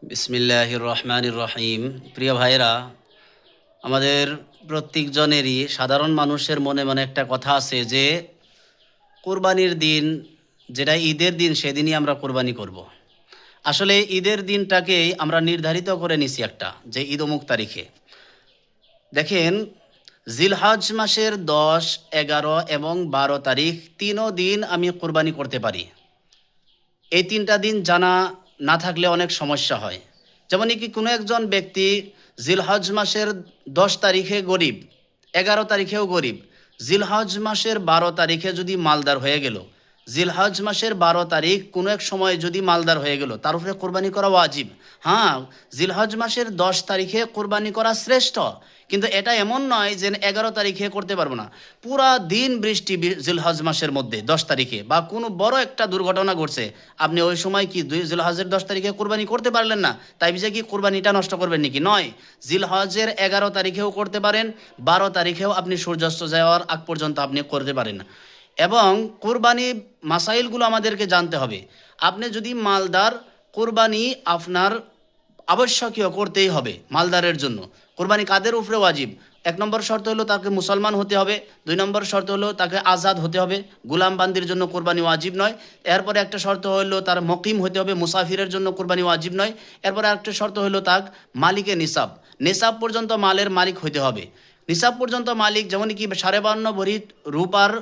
বিসমিল্লাহির রহমানির রহিম। প্রিয় ভাইরা, আমাদের প্রত্যেকজনেরই সাধারণ মানুষের মনে মনে একটা কথা আছে যে কোরবানির দিন, যেটা ঈদের দিন, সেদিনই আমরা কোরবানি করব। আসলে ঈদের দিনটাকেই আমরা নির্ধারিত করে নিছি একটা, যে ঈদ অমুক তারিখে। দেখেন, জিলহজ মাসের 10, 11 এবং 12 তারিখ তিনও দিন আমি কোরবানি করতে পারি। এই তিনটা দিন জানা না থাকলে অনেক সমস্যা হয়। যেমন কি কোনো একজন ব্যক্তি জিলহজ মাসের 10 তারিখে গরিব, 11 তারিখেও গরিব, জিলহজ মাসের 12 তারিখে যদি মালদার হয়ে গেল, জিলহজ মাসের 12 তারিখ কোনো এক সময় যদি মালদার হয়ে গেল, তার উপরে কোরবানি করা ওয়াজিব। হ্যাঁ, জিলহজ মাসের 10 তারিখে কোরবানি করা শ্রেষ্ঠ, কিন্তু এটা এমন নয় যে 11 তারিখে করতে পারবো না। পুরা দিন বৃষ্টি জিলহজ মাসের মধ্যে 10 তারিখে, বা কোনো বড় একটা দুর্ঘটনা ঘটছে, আপনি ওই সময় কি জিলহজের 10 তারিখে কোরবানি করতে পারলেন না, তাই বুঝে কি কোরবানিটা নষ্ট করবেন নাকি? নয়, জিলহজের 11 তারিখেও করতে পারেন, 12 তারিখেও আপনি সূর্যাস্ত যাওয়ার আগ পর্যন্ত আপনি করতে পারেন। এবং কোরবানি মাসাইলগুলো আমাদেরকে জানতে হবে। আপনি যদি মালদার, কোরবানি আপনার আবশ্যকীয় করতেই হবে মালদারের জন্য। কোরবানি কাদের উপরে ওয়াজিব? 1 নম্বর শর্ত হলো তাকে মুসলমান হতে হবে। 2 নম্বর শর্ত হলো তাকে আজাদ হতে হবে, গুলাম বান্দির জন্য কোরবানি ওয়াজিব নয়। এরপরে একটা শর্ত হলো তার মুকিম হতে হবে, মুসাফিরের জন্য কোরবানি ওয়াজিব নয়। এরপরে একটা শর্ত হলো তাক মালিকে নিসাব, নিসাব পর্যন্ত মালের মালিক হতে হবে। নিসাব পর্যন্ত মালিক, যেমন কি 52 ভরি রূপার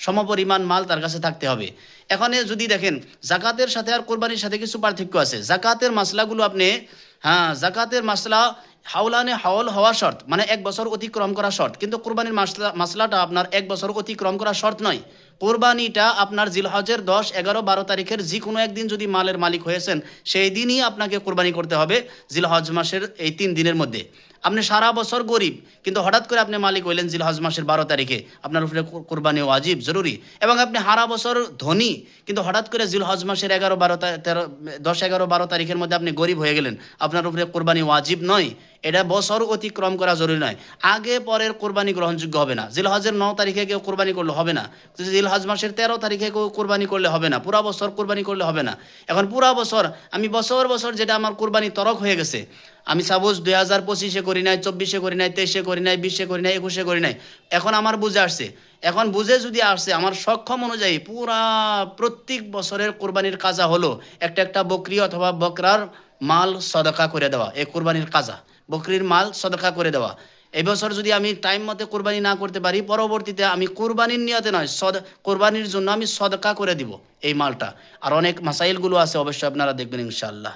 সমপরিমাণ মাল তার কাছে থাকতে হবে। এখানে যদি দেখেন, জাকাতের সাথে আর কোরবানির সাথে কিছু পার্থক্য আছে। জাকাতের মাসলাগুলো আপনি, হ্যাঁ, জাকাতের মাসলা হাওলানে হাওল হওয়া শর্ত, মানে 1 বছর অতিক্রম করা শর্ত, কিন্তু কোরবানির মাসলাটা আপনার 1 বছর অতিক্রম করা শর্ত নয়। কোরবানিটা আপনার জিলহজের 10, 11, 12 তারিখের যে কোনো একদিন যদি মালের মালিক হয়েছেন, সেই দিনই আপনাকে কোরবানি করতে হবে। জিলহজ মাসের এই 3 দিনের মধ্যে আপনি সারা বছর গরিব, কিন্তু হঠাৎ করে আপনি মালিক হইলেন জিলহজ মাসের 12 তারিখে, আপনার উপরে কোরবানি ওয়াজিব জরুরি। এবং আপনি সারা বছর ধনী, কিন্তু হঠাৎ করে জিলহজ মাসের 11, 12, 13, 10, 11, 12 তারিখের মধ্যে আপনি গরিব হয়ে গেলেন, আপনার উপরে কোরবানি ওয়াজিব নয়। এটা বছর অতিক্রম করা জরুরি নয়। আগে পরের কোরবানি গ্রহণযোগ্য হবে না। জিলহজের 9 তারিখে কেউ কোরবানি করলে হবে না, জিলহজ মাসের 13 তারিখে কেউ কোরবানি করলে হবে না, পুরা বছর কোরবানি করলে হবে না। এখন পুরা বছর আমি বছর বছর যেটা আমার কোরবানি তরক হয়ে গেছে, আমি সাপোজ 2025-এ করি নাই, 24-এ করি নাই, 23-এ করি নাই, 20-এ করি নাই, 21-এ করি নাই, এখন আমার বুঝে আসছে। এখন বুঝে যদি আসছে, আমার সক্ষম অনুযায়ী পুরা প্রত্যেক বছরের কোরবানির কাজা হলো একটা একটা বকরি অথবা বকরার মাল সদকা করে দেওয়া। এই কোরবানির কাজা, বকরির মাল সদকা করে দেওয়া। এই বছর যদি আমি টাইম মতে কোরবানি না করতে পারি, পরবর্তীতে আমি কোরবানির নিয়তে নয়, কোরবানির জন্য আমি সদকা করে দিব এই মালটা। আর অনেক মাসাইলগুলো আছে, অবশ্যই আপনারা দেখবেন ইনশাআল্লাহ।